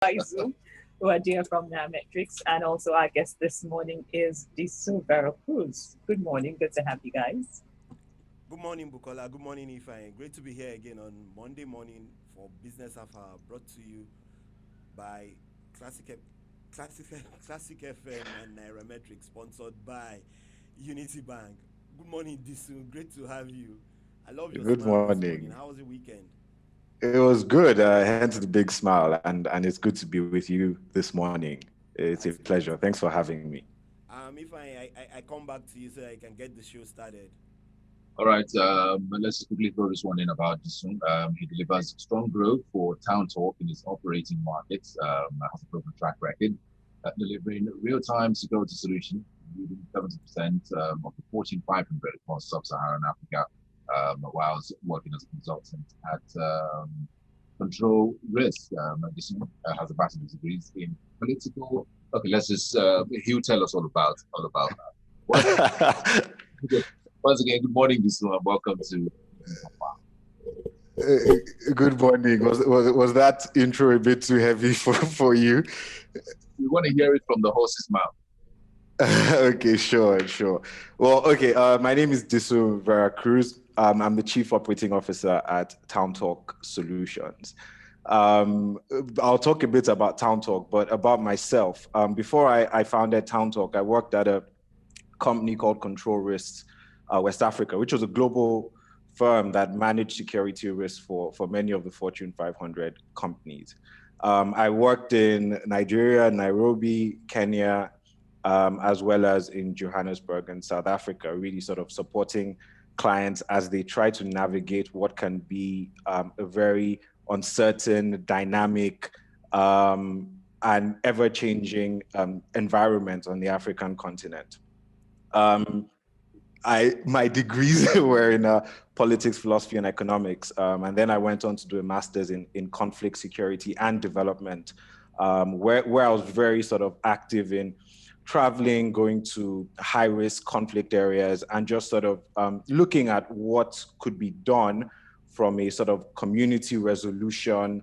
by Zoom, who are dear from Nametrics, and also our guest this morning is Disu Vera Cruz. Good morning, good to have you guys. Good morning, Bukola. Good morning, Ifeanyi. Great to be here again on Monday morning for Business Alpha, brought to you by Classic, Classic, Classic FM and Nairametrics, sponsored by Unity Bank. Good morning, Disu. Great to have you. I love your Good smile this morning. morning. How was your weekend? It was good, hence the big smile, and it's good to be with you this morning. It's a That's pleasure. great. Thanks for having me. If I come back to you so I can get the show started. All right, let's just quickly throw this one in about Jisung. He delivers strong growth for Town Talk in his operating markets, has a proven track record, delivering real-time security solutions, leading 70% of the Fortune 500 across sub-Saharan Africa, whilst working as a consultant at Control Risk. Jisung has a bachelor's degrees in political. Okay, let's just he'll tell us all about that. Once again, good morning, Jisung, and welcome to. Good morning. Was that intro a bit too heavy for you? We want to hear it from the horse's mouth. Okay, sure. Well, okay. My name is Disu Vera Cruz. I'm the Chief Operating Officer at Towntalk Solutions. I'll talk a bit about Towntalk, but about myself. Before I founded Towntalk, I worked at a company called Control Risks West Africa, which was a global firm that managed security risks for many of the Fortune 500 companies. I worked in Nigeria, Nairobi, Kenya, as well as in Johannesburg and South Africa, really sort of supporting clients as they try to navigate what can be a very uncertain, dynamic, and ever-changing environment on the African continent. My degrees were in politics, philosophy, and economics, and then I went on to do a master's in conflict security and development, where I was very sort of active in traveling, going to high-risk conflict areas, and just sort of looking at what could be done from a sort of community resolution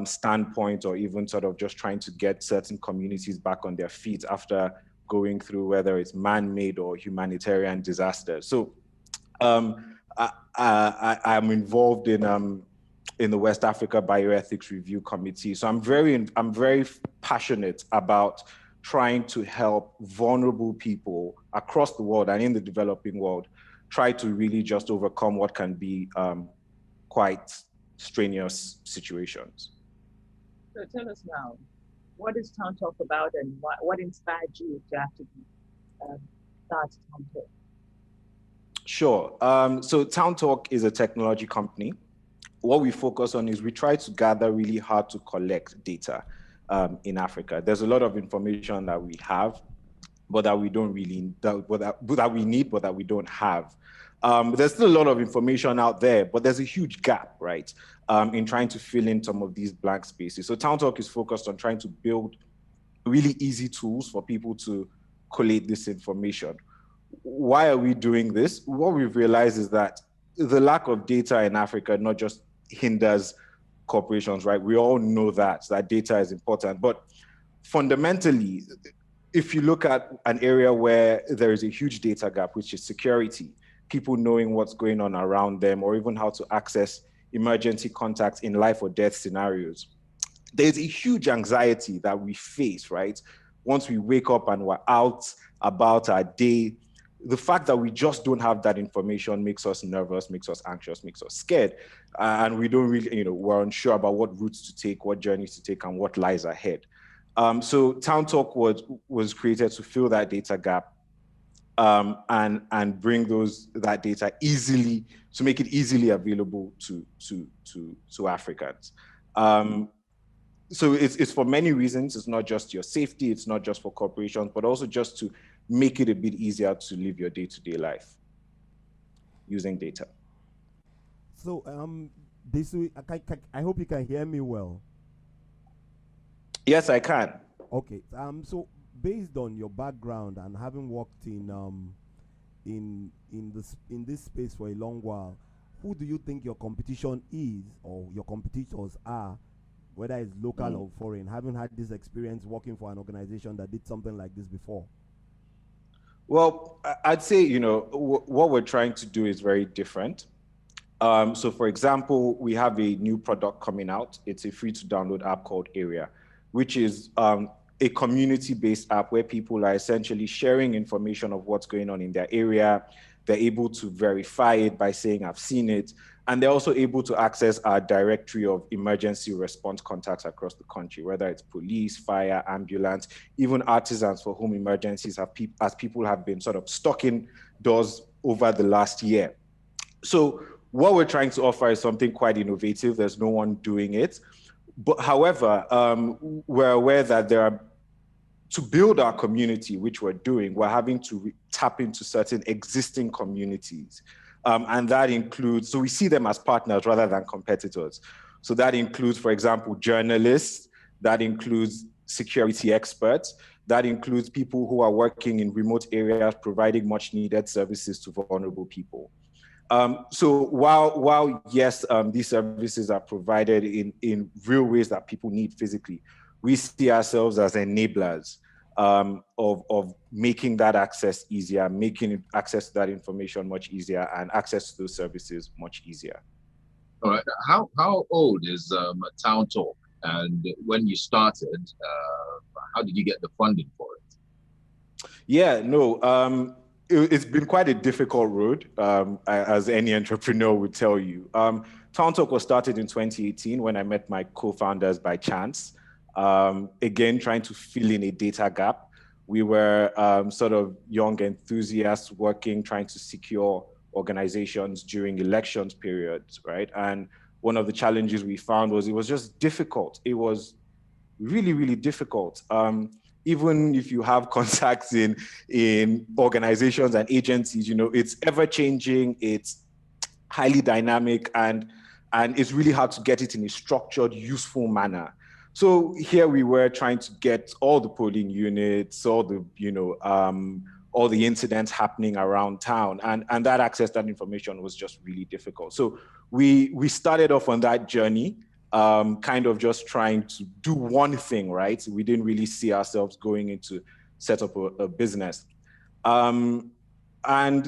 standpoint, or even sort of just trying to get certain communities back on their feet after going through whether it's man-made or humanitarian disasters. So I'm involved in the West Africa Bioethics Review Committee. So I'm very passionate about trying to help vulnerable people across the world and in the developing world try to really just overcome what can be quite strenuous situations. So tell us now, what is Town Talk about, and what inspired you to actually start Town Talk? Sure. So Town Talk is a technology company. What we focus on is we try to gather really hard to collect data in Africa. There's a lot of information that we have, but that we don't really, that we need, but that we don't have. There's still a lot of information out there, but there's a huge gap, right, in trying to fill in some of these blank spaces. So Town Talk is focused on trying to build really easy tools for people to collate this information. Why are we doing this? What we've realized is that the lack of data in Africa not just hinders corporations, right? We all know that data is important, but fundamentally, if you look at an area where there is a huge data gap, which is security, people knowing what's going on around them, or even how to access emergency contacts in life or death scenarios, there's a huge anxiety that we face, right? Once we wake up and we're out about our day, the fact that we just don't have that information makes us nervous, makes us anxious, makes us scared. And we don't really, we're unsure about what routes to take, what journeys to take, and what lies ahead. So Town Talk was created to fill that data gap, and bring that data easily, to make it easily available to Africans. So it's for many reasons. It's not just your safety, it's not just for corporations, but also just to make it a bit easier to live your day-to-day life using data. So I hope you can hear me well. Yes, I can. Okay. So based on your background and having worked in this space for a long while, who do you think your competition is, or your competitors are, whether it's local or foreign, haven't had this experience working for an organization that did something like this before? Well, I'd say, what we're trying to do is very different. So for example, we have a new product coming out. It's a free to download app called Area, which is a community-based app where people are essentially sharing information of what's going on in their area. They're able to verify it by saying, I've seen it. And they're also able to access our directory of emergency response contacts across the country, whether it's police, fire, ambulance, even artisans for whom emergencies as people have been sort of stuck indoors over the last year. So what we're trying to offer is something quite innovative. There's no one doing it. But however, we're aware that to build our community, which we're doing, we're having to tap into certain existing communities. And that includes, so we see them as partners rather than competitors. So that includes, for example, journalists, that includes security experts, that includes people who are working in remote areas, providing much needed services to vulnerable people. So while yes, these services are provided in real ways that people need physically, we see ourselves as enablers of making that access easier, making access to that information much easier, and access to those services much easier. All right. How old is Towntalk? And when you started, how did you get the funding for it? Yeah, no, it's been quite a difficult road, as any entrepreneur would tell you. Towntalk was started in 2018 when I met my co-founders by chance. Again, trying to fill in a data gap. We were sort of young enthusiasts working, trying to secure organizations during elections periods, right? And one of the challenges we found was it was just difficult. It was really, really difficult. Even if you have contacts in organizations and agencies, it's ever changing, it's highly dynamic, and it's really hard to get it in a structured, useful manner. So here we were trying to get all the polling units, all the incidents happening around town, and that access to that information was just really difficult. So we started off on that journey, kind of just trying to do one thing, right? We didn't really see ourselves going into set up a business. And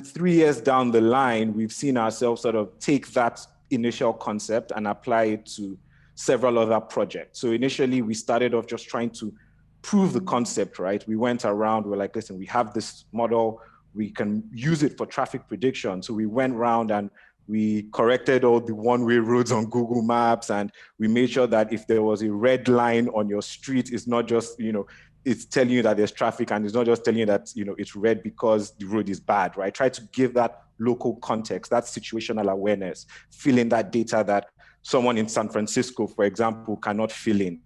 3 years down the line, we've seen ourselves sort of take that initial concept and apply it to several other projects. So initially we started off just trying to prove the concept, right? We went around, we're like, listen, we have this model, we can use it for traffic prediction. So we went around and we corrected all the one-way roads on Google Maps, and we made sure that if there was a red line on your street, it's not just, it's telling you that there's traffic, and it's not just telling you that, it's red because the road is bad, right? Try to give that local context, that situational awareness, fill in that data that someone in San Francisco, for example, cannot fill in.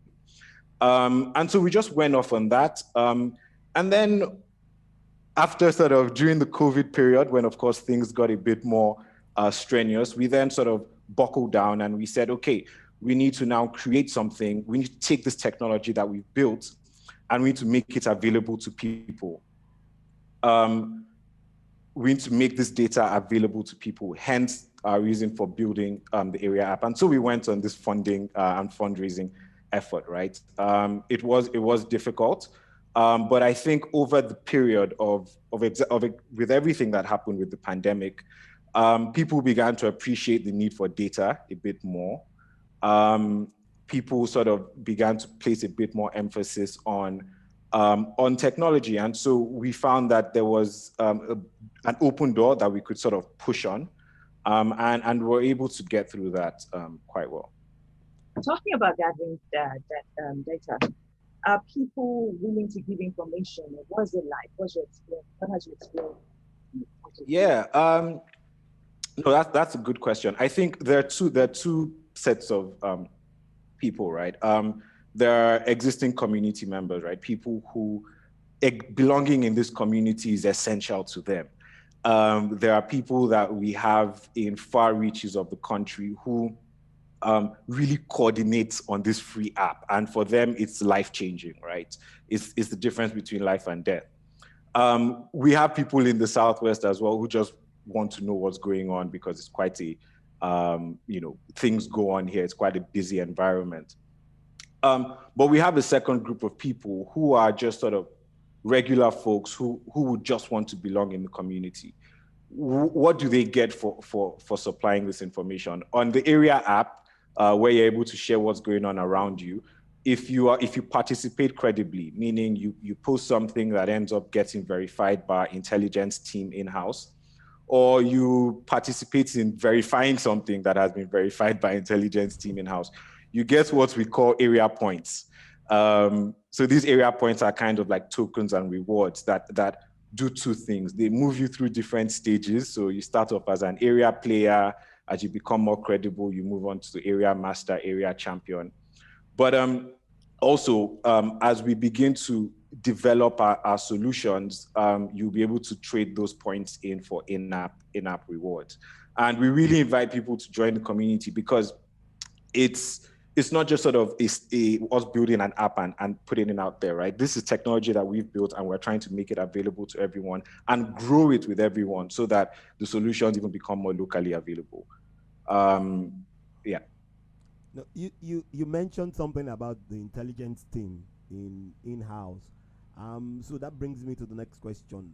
And so we just went off on that. And then after sort of during the COVID period, when of course things got a bit more strenuous, we then sort of buckled down and we said, okay, we need to now create something. We need to take this technology that we've built and we need to make it available to people. We need to make this data available to people, hence our reason for building the Area app. And so we went on this funding and fundraising effort, right? It was difficult, but I think over the period with everything that happened with the pandemic, people began to appreciate the need for data a bit more. People sort of began to place a bit more emphasis on technology. And so we found that there was an open door that we could sort of push on, and we're able to get through that quite well. Talking about gathering data, are people willing to give information? What's it like? What's your experience? What has your experience? Yeah, no, that's a good question. I think there are two sets of people, right? There are existing community members, right? People who belonging in this community is essential to them. There are people that we have in far reaches of the country who really coordinate on this free app. And for them, it's life-changing, right? It's the difference between life and death. We have people in the Southwest as well who just want to know what's going on because it's quite a, things go on here. It's quite a busy environment. But we have a second group of people who are just sort of regular folks who would just want to belong in the community. What do they get for supplying this information? On the area app, where you're able to share what's going on around you, if you participate credibly, meaning you post something that ends up getting verified by our intelligence team in-house, or you participate in verifying something that has been verified by intelligence team in-house, you get what we call area points. So these area points are kind of like tokens and rewards that do two things. They move you through different stages. So you start off as an area player. As you become more credible, you move on to the area master, area champion. But also, as we begin to develop our solutions, you'll be able to trade those points in for in-app rewards. And we really invite people to join the community because it's not just sort of us building an app and putting it out there, right? This is technology that we've built and we're trying to make it available to everyone and grow it with everyone so that the solutions even become more locally available. Yeah. No, you mentioned something about the intelligence team in-house. So that brings me to the next question.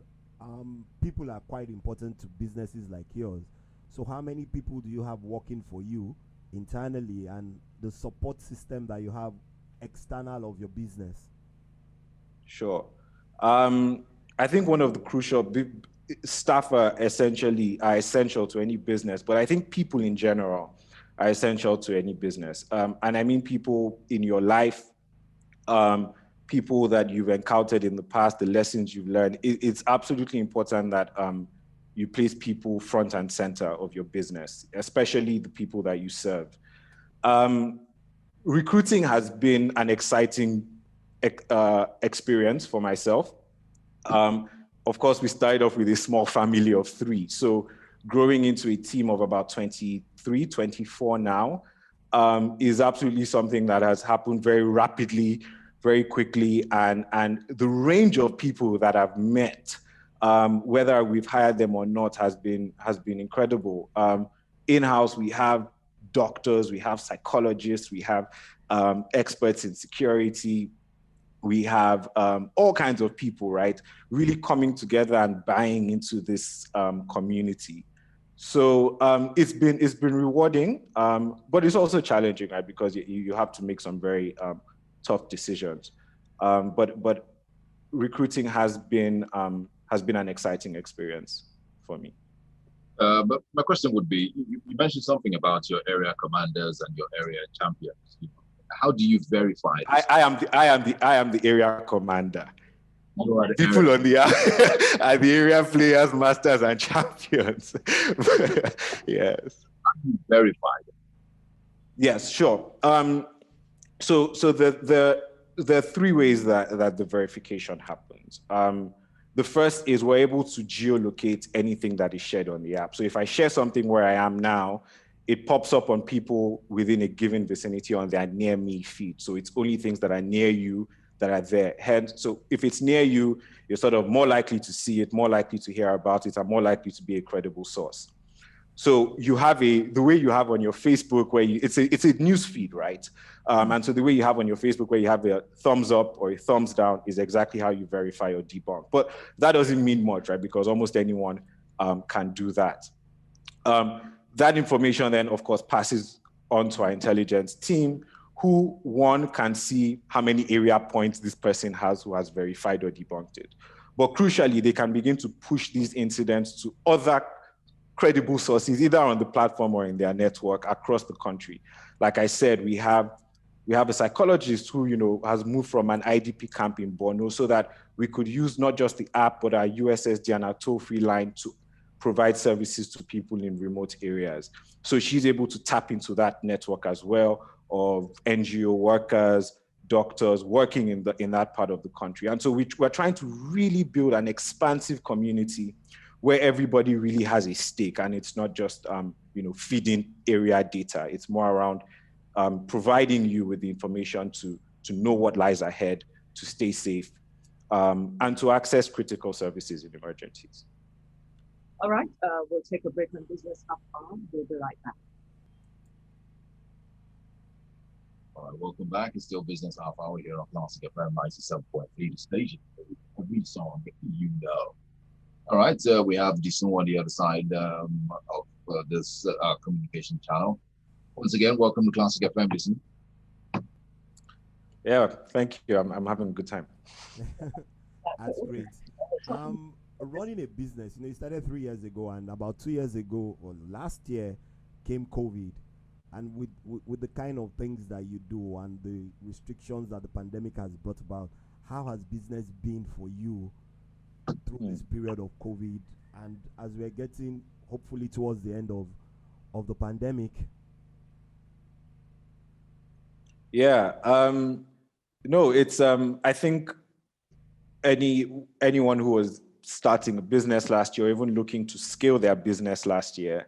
People are quite important to businesses like yours. So how many people do you have working for you internally, and the support system that you have external of your business? Sure. I think one of the crucial staff are essential to any business, but I think people in general are essential to any business. And I mean people in your life, people that you've encountered in the past, the lessons you've learned. It's absolutely important that you place people front and center of your business, especially the people that you serve. Recruiting has been an exciting experience for myself. Of course, we started off with a small family of 3. So growing into a team of about 23, 24 now is absolutely something that has happened very rapidly, very quickly. And the range of people that I've met, whether we've hired them or not, has been incredible. In-house, we have doctors, we have psychologists, we have experts in security, we have all kinds of people, right? Really coming together and buying into this community. So it's been rewarding, but it's also challenging, right? Because you have to make some very tough decisions. But recruiting has been an exciting experience for me. But my question would be, you mentioned something about your area commanders and your area champions. How do you verify this? I am the area commander. You are the People on the are the area players, masters, and champions. Yes. How do you verify them? Yes, sure. So the 3 ways that the verification happens. The first is we're able to geolocate anything that is shared on the app. So if I share something where I am now, it pops up on people within a given vicinity on their near me feed. So it's only things that are near you that are there. Hence, so if it's near you, you're sort of more likely to see it, more likely to hear about it, and more likely to be a credible source. So you have the way you have on your Facebook where it's a news feed, right? And so the way you have on your Facebook where you have a thumbs up or a thumbs down is exactly how you verify or debunk. But that doesn't mean much, right? Because almost anyone can do that. That information then, of course, passes on to our intelligence team, who one can see how many area points this person has who has verified or debunked it. But crucially, they can begin to push these incidents to other credible sources, either on the platform or in their network across the country. Like I said, we have a psychologist who has moved from an IDP camp in Borno so that we could use not just the app, but our USSD and our toll-free line to provide services to people in remote areas. So she's able to tap into that network as well of NGO workers, doctors working in that part of the country. And so we're trying to really build an expansive community where everybody really has a stake, and it's not just feeding area data. It's more around providing you with the information to know what lies ahead, to stay safe, and to access critical services in emergencies. All right, we'll take a break on Business Half Hour. We'll be right back. All right, welcome back. It's still Business Half Hour here on Classic FM 97.3, the station. Every song you know. All right, we have Disun on the other side of this communication channel. Once again, welcome to Classic FM, Disun. Yeah, thank you. I'm having a good time. That's great. Running a business, you started 3 years ago, and about 2 years ago, or last year, came COVID. And with the kind of things that you do and the restrictions that the pandemic has brought about, how has business been for you through this period of COVID? And as we're getting hopefully towards the end of the pandemic. Yeah, no, it's I think anyone who was starting a business last year, or even looking to scale their business last year,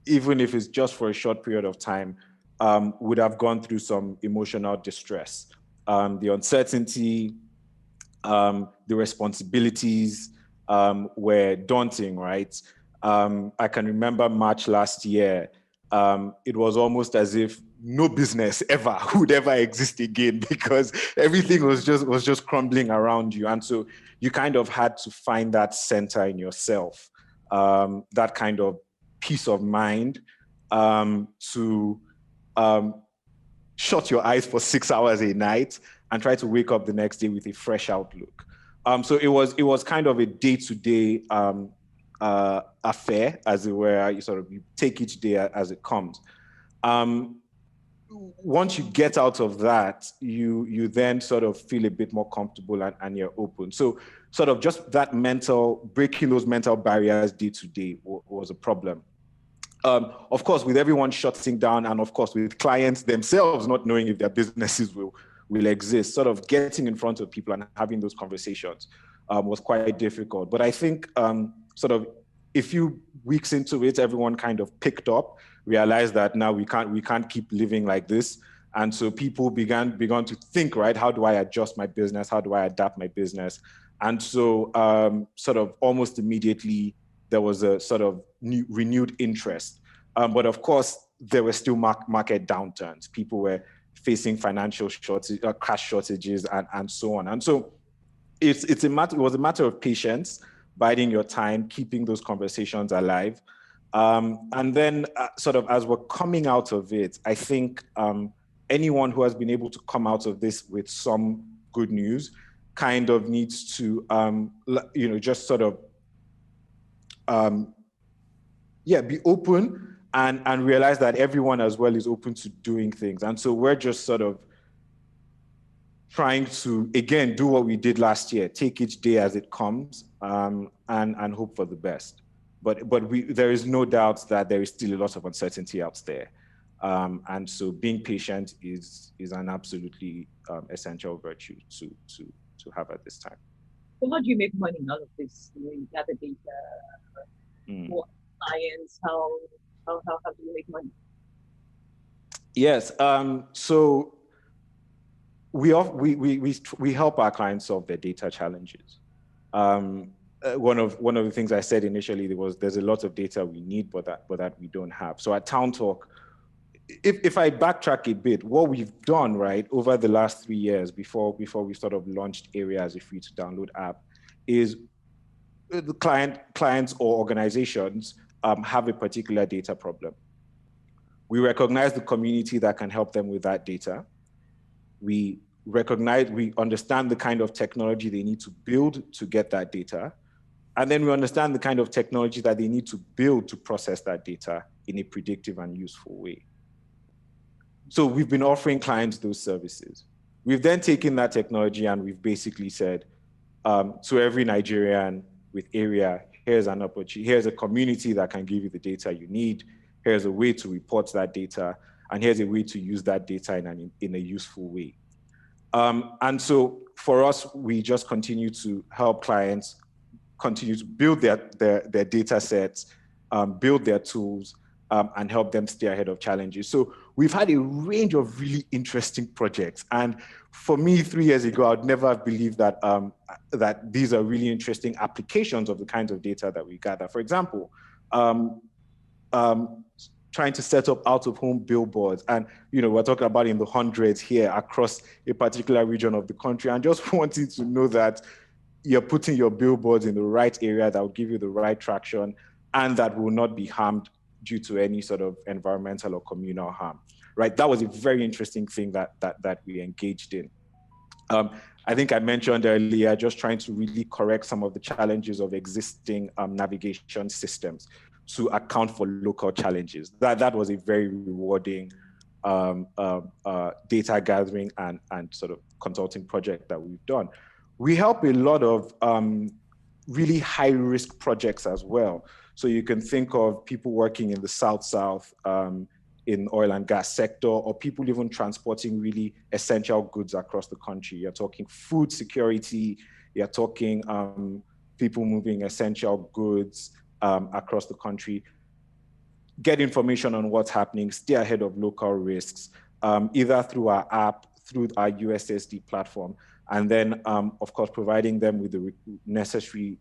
even if it's just for a short period of time, would have gone through some emotional distress. The uncertainty, the responsibilities were daunting, right? I can remember March last year. It was almost as if no business ever would ever exist again, because everything was just crumbling around you, and so you kind of had to find that center in yourself, that kind of peace of mind, to shut your eyes for 6 hours a night and try to wake up the next day with a fresh outlook. So it was kind of a day-to-day affair, as it were. You take each day as it comes. Once you get out of that, you then sort of feel a bit more comfortable and you're open. So sort of just that breaking those mental barriers day to day was a problem. Of course, with everyone shutting down, and of course with clients themselves not knowing if their businesses will exist, sort of getting in front of people and having those conversations was quite difficult. But I think sort of a few weeks into it, everyone kind of picked up, realized that now we can't keep living like this. And so people began to think, right, how do I adjust my business? How do I adapt my business? And so sort of almost immediately, there was a sort of renewed interest. But of course, there were still market downturns. People were facing financial cash shortages and so on. And so it was a matter of patience, biding your time, keeping those conversations alive. And then sort of as we're coming out of it, I think anyone who has been able to come out of this with some good news kind of needs to, just sort of, be open and realize that everyone as well is open to doing things. And so we're just sort of trying to, again, do what we did last year, take each day as it comes, and hope for the best. But there is no doubt that there is still a lot of uncertainty out there. And so being patient is an absolutely essential virtue to have at this time. So how do you make money in all of this? You gather data, what clients, how do you make money? Yes. So we help our clients solve their data challenges. One of the things I said initially was there's a lot of data we need, but that we don't have. So at Towntalk, if I backtrack a bit, what we've done, right, over the last 3 years before we sort of launched Area as a free to download app, is the clients or organizations have a particular data problem. We recognize the community that can help them with that data. We understand the kind of technology they need to build to get that data. And then we understand the kind of technology that they need to build to process that data in a predictive and useful way. So we've been offering clients those services. We've then taken that technology and we've basically said to every Nigerian with Area, here's an opportunity, here's a community that can give you the data you need, here's a way to report that data, and here's a way to use that data in a useful way. And so for us, we just continue to help clients continue to build their data sets, build their tools, and help them stay ahead of challenges. So we've had a range of really interesting projects. And for me, 3 years ago, I would never have believed that that these are really interesting applications of the kinds of data that we gather. For example, trying to set up out-of-home billboards. And, we're talking about in the hundreds here across a particular region of the country, and just wanting to know that you're putting your billboards in the right area that will give you the right traction and that will not be harmed due to any sort of environmental or communal harm, right? That was a very interesting thing that we engaged in. I think I mentioned earlier, just trying to really correct some of the challenges of existing navigation systems to account for local challenges. That was a very rewarding data gathering and sort of consulting project that we've done. We help a lot of really high risk projects as well. So you can think of people working in the South in oil and gas sector, or people even transporting really essential goods across the country. You're talking food security, you're talking people moving essential goods across the country. Get information on what's happening, stay ahead of local risks, either through our app, through our USSD platform, and then, of course, providing them with the necessary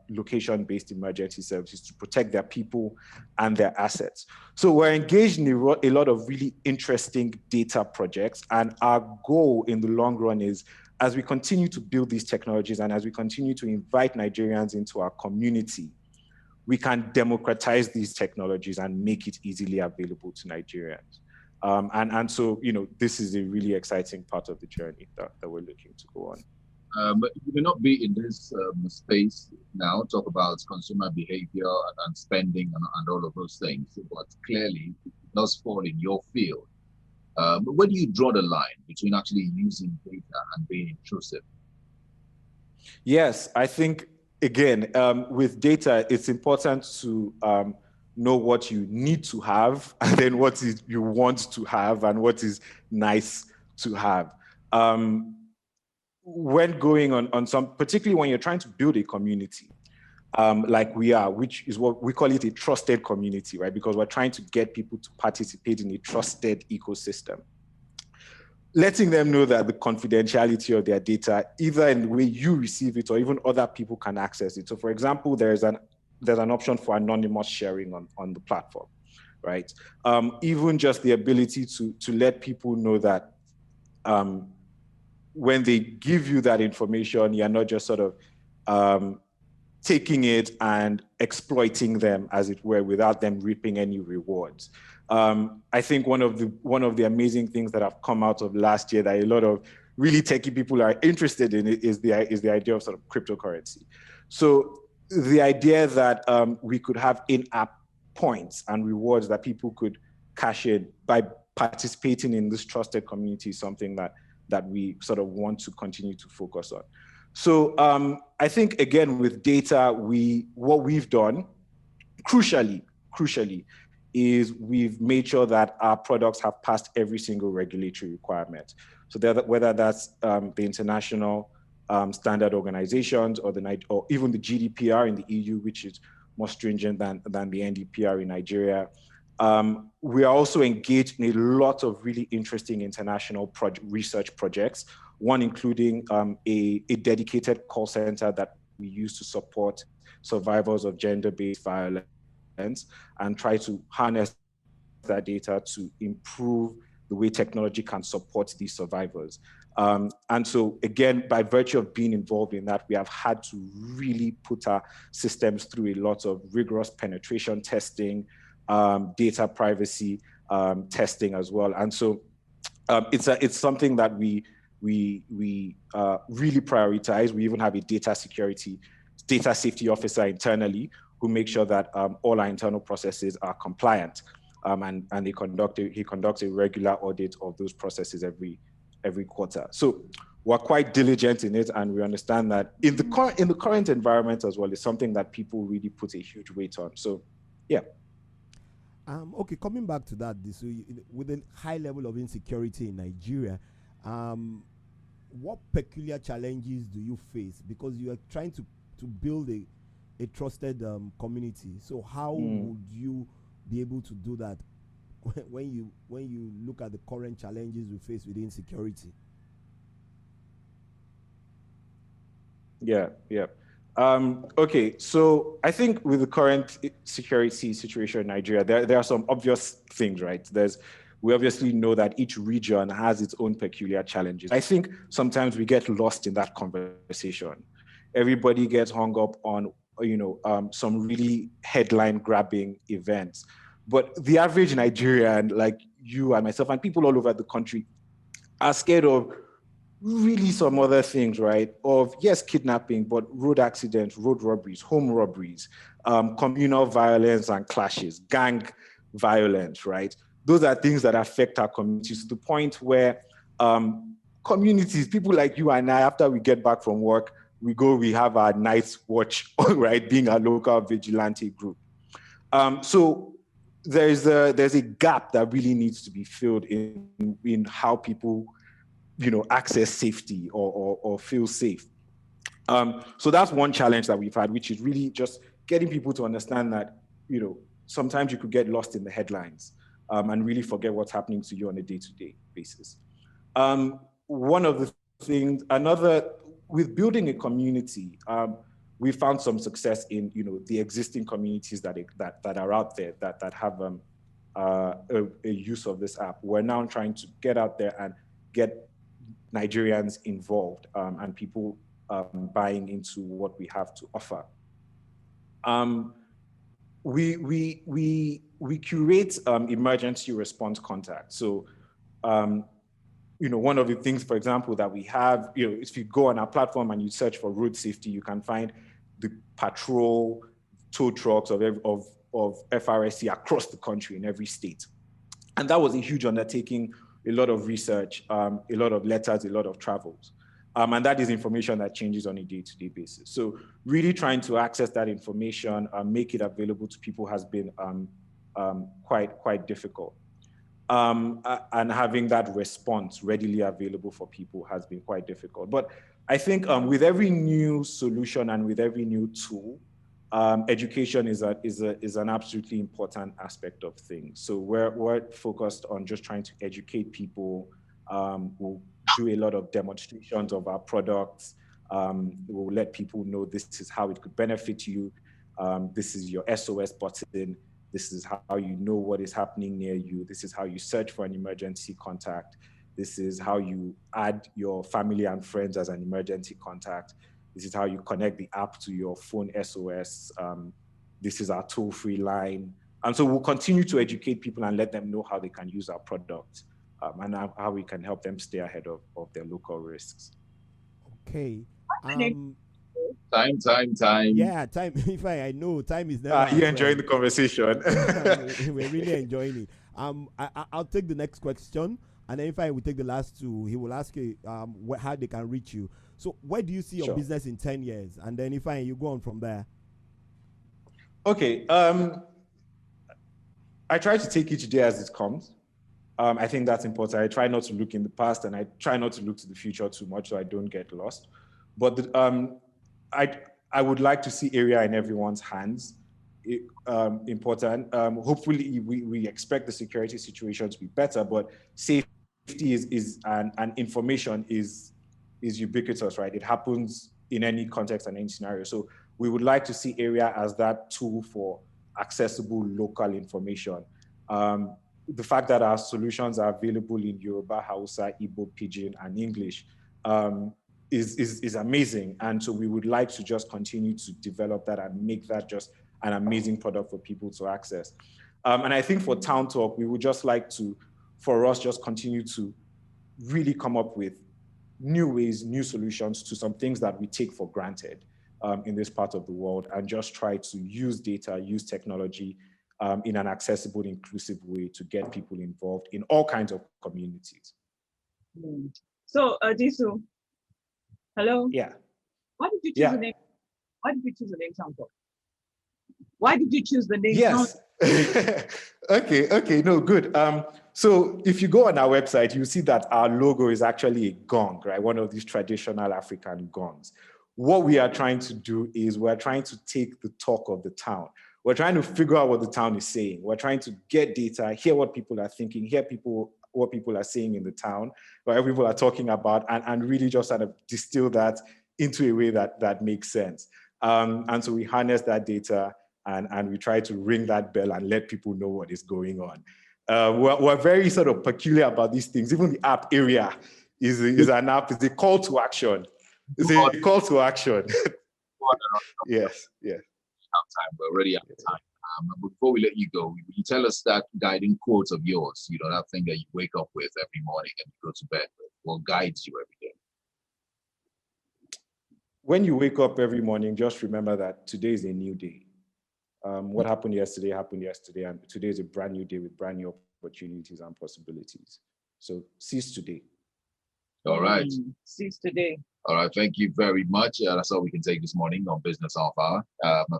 location-based emergency services to protect their people and their assets. So we're engaged in a lot of really interesting data projects, and our goal in the long run is, as we continue to build these technologies and as we continue to invite Nigerians into our community, we can democratize these technologies and make it easily available to Nigerians. And so, this is a really exciting part of the journey that we're looking to go on. But you may not be in this space now, talk about consumer behavior and spending and all of those things, but clearly it does fall in your field. But where do you draw the line between actually using data and being intrusive? Yes, I think, again, with data, it's important to know what you need to have, and then what is you want to have, and what is nice to have. When going on some, particularly when you're trying to build a community, like we are, which is what we call it, a trusted community, right? Because we're trying to get people to participate in a trusted ecosystem. Letting them know that the confidentiality of their data, either in the way you receive it or even other people can access it. So for example, there's an option for anonymous sharing on the platform, right? Even just the ability to let people know that when they give you that information, you're not just sort of taking it and exploiting them, as it were, without them reaping any rewards. I think one of the amazing things that have come out of last year that a lot of really techie people are interested in is the idea of sort of cryptocurrency. So the idea that we could have in-app points and rewards that people could cash in by participating in this trusted community is something that we sort of want to continue to focus on. So I think, again, with data, what we've done, crucially, is we've made sure that our products have passed every single regulatory requirement. So whether that's the international standard organizations or even the GDPR in the EU, which is more stringent than the NDPR in Nigeria. We are also engaged in a lot of really interesting international research projects, one including a dedicated call center that we use to support survivors of gender-based violence and try to harness that data to improve the way technology can support these survivors. And so again, by virtue of being involved in that, we have had to really put our systems through a lot of rigorous penetration testing, data privacy testing as well. And so it's something that we really prioritize. We even have a data safety officer internally who makes sure that all our internal processes are compliant. And he conducts a regular audit of those processes every quarter. So we're quite diligent in it, and we understand that in the current environment as well, it's something that people really put a huge weight on. So, yeah. Okay, coming back to that, so with a high level of insecurity in Nigeria, what peculiar challenges do you face? Because you are trying to build a trusted community. So how would you be able to do that when you look at the current challenges we face with insecurity? Yeah. Okay, so I think with the current security situation in Nigeria, there are some obvious things, right? We obviously know that each region has its own peculiar challenges. I think sometimes we get lost in that conversation. Everybody gets hung up on, some really headline-grabbing events, but the average Nigerian, like you and myself and people all over the country, are scared of really some other things, right? Of, yes, kidnapping, but road accidents, road robberies, home robberies, communal violence and clashes, gang violence, right? Those are things that affect our communities to the point where communities, people like you and I, after we get back from work, we have our night's watch, right? Being a local vigilante group. So there's a gap that really needs to be filled in how people access safety or feel safe. So that's one challenge that we've had, which is really just getting people to understand that, sometimes you could get lost in the headlines and really forget what's happening to you on a day-to-day basis. One of the things, with building a community, we found some success in, the existing communities that are out there that have a use of this app. We're now trying to get out there and get Nigerians involved and people buying into what we have to offer. We curate emergency response contacts. So, one of the things, for example, that we have, if you go on our platform and you search for road safety, you can find the patrol tow trucks of FRSC across the country in every state. And that was a huge undertaking, a lot of research, a lot of letters, a lot of travels. And that is information that changes on a day-to-day basis. So really trying to access that information, make it available to people has been quite difficult. And having that response readily available for people has been quite difficult. But I think with every new solution and with every new tool, education is an absolutely important aspect of things. So we're focused on just trying to educate people. We'll do a lot of demonstrations of our products. We'll let people know this is how it could benefit you. This is your SOS button. This is how you know what is happening near you. This is how you search for an emergency contact. This is how you add your family and friends as an emergency contact. This is how you connect the app to your phone SOS. This is our toll-free line. And so we'll continue to educate people and let them know how they can use our product and how we can help them stay ahead of their local risks. Okay. Time. Yeah, time. If I know, time is never. You're enjoying the conversation. We're really enjoying it. I'll take the next question, and then if I will take the last two, he will ask you how they can reach you. So, where do you see your business in 10 years? And then if you go on from there. Okay. I try to take each day as it comes. I think that's important. I try not to look in the past, and I try not to look to the future too much so I don't get lost. But I would like to see area in everyone's hands. Important. Hopefully, we expect the security situation to be better, but safety is and information is ubiquitous, right? It happens in any context and any scenario. So we would like to see area as that tool for accessible local information. The fact that our solutions are available in Yoruba, Hausa, Igbo, Pidgin, and English is amazing. And so we would like to just continue to develop that and make that just an amazing product for people to access. And I think for Towntalk, we would just like to, for us, just continue to really come up with new ways, new solutions to some things that we take for granted in this part of the world, and just try to use data, use technology in an accessible, inclusive way to get people involved in all kinds of communities. So, Disu, hello. Yeah. Why did you choose the name? Why did you choose the name Towntalk? Why did you choose the name? Yes. Okay. No, good. So if you go on our website, you see that our logo is actually a gong, right? One of these traditional African gongs. What we are trying to do is we're trying to take the talk of the town. We're trying to figure out what the town is saying. We're trying to get data, hear what people are thinking, hear what people are saying in the town, what people are talking about, and really just sort of distill that into a way that makes sense. And so we harness that data and we try to ring that bell and let people know what is going on. We're very sort of peculiar about these things. Even the app area is an app, is a call to action. It's a call to action. Yes, yes. Time. We're already out of time. But before we let you go, will you tell us that guiding quote of yours, that thing that you wake up with every morning and you go to bed with, what guides you every day? When you wake up every morning, just remember that today is a new day. What happened yesterday, and today is a brand new day with brand new opportunities and possibilities. So seize today. All right. Seize today. All right. Thank you very much. That's all we can take this morning on Business Half Hour.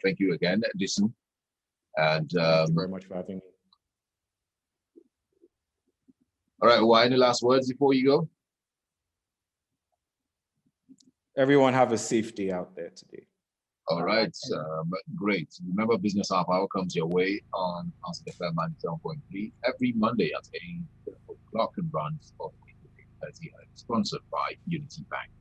Thank you again, Disu. And thank you very much for having me. All right. Well, any last words before you go? Everyone have a safe day out there today. All right. Great. Remember, Business Half Hour comes your way on FM 97.3 every Monday at 8 o'clock and runs all the way to 8:30. Sponsored by Unity Bank.